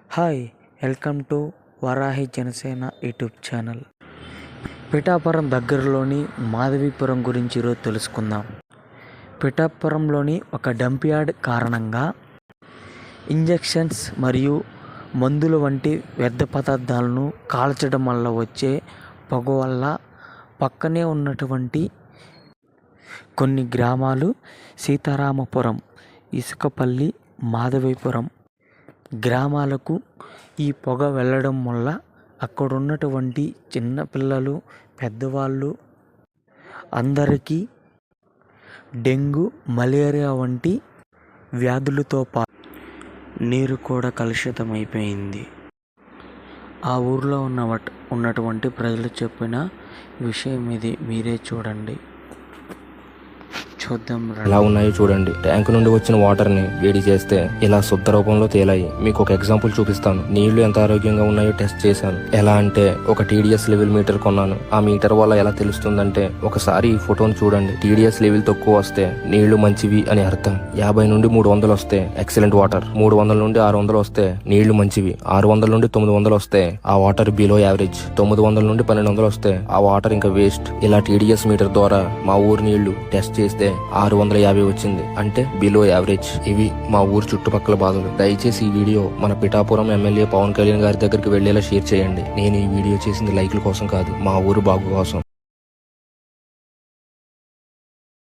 Hi, welcome to Varahi Janasena YouTube channel. Pithapuram దగ్గరలోని మాధవీపురం గురించి ఈరోజు తెలుసుకుందాం. పిఠాపురంలోని ఒక డంప్ యార్డ్ కారణంగా ఇంజెక్షన్స్ మరియు మందులు వంటి వ్యర్థ పదార్థాలను కాల్చడం వల్ల వచ్చే పొగ వల్ల పక్కనే ఉన్నటువంటి కొన్ని గ్రామాలు సీతారామపురం, ఇసుకపల్లి, మాధవీపురం గ్రామాలకు ఈ పొగ వెళ్ళడం వల్ల అక్కడ ఉన్నటువంటి చిన్నపిల్లలు, పెద్దవాళ్ళు అందరికీ డెంగ్యూ, మలేరియా వంటి వ్యాధులతో పాటు నీరు కూడా కలుషితమైపోయింది. ఆ ఊర్లో ఉన్నటువంటి ప్రజలు చెప్పిన విషయం ఇది. మీరే చూడండి. చూద్దాం. ఎలా ఉన్నాయో చూడండి. ట్యాంక్ నుండి వచ్చిన వాటర్ ని వేడి చేస్తే ఇలా శుద్ధ రూపంలో తేలాయి. మీకు ఒక ఎగ్జాంపుల్ చూపిస్తాను. నీళ్లు ఎంత ఆరోగ్యంగా ఉన్నాయో టెస్ట్ చేశాను. ఎలా అంటే ఒక టీడీఎస్ లెవెల్ మీటర్ కొన్నాను. ఆ మీటర్ వల్ల ఎలా తెలుస్తుందంటే ఒకసారి ఈ ఫోటోను చూడండి. టీడీఎస్ లెవెల్ తక్కువ వస్తే నీళ్లు మంచివి అని అర్థం. 50 నుండి 300 వస్తే ఎక్సలెంట్ వాటర్, 300 నుండి 600 వస్తే నీళ్లు మంచివి, 600 నుండి 900 వస్తే ఆ వాటర్ బిలో యావరేజ్, 900 నుండి 1200 వస్తే ఆ వాటర్ ఇంకా వేస్ట్. ఇలా టీడీఎస్ మీటర్ ద్వారా మా ఊరు నీళ్లు టెస్ట్ చేస్తే 650 వచ్చింది, అంటే బిలో యావరేజ్. ఇవి మా ఊరు చుట్టుపక్కల బాధలు. దయచేసి ఈ వీడియో మన పిఠాపురం ఎమ్మెల్యే పవన్ కళ్యాణ్ గారి దగ్గరికి వెళ్లేలా షేర్ చేయండి. నేను ఈ వీడియో చేసింది లైక్ల కోసం కాదు, మా ఊరు బాగు కోసం.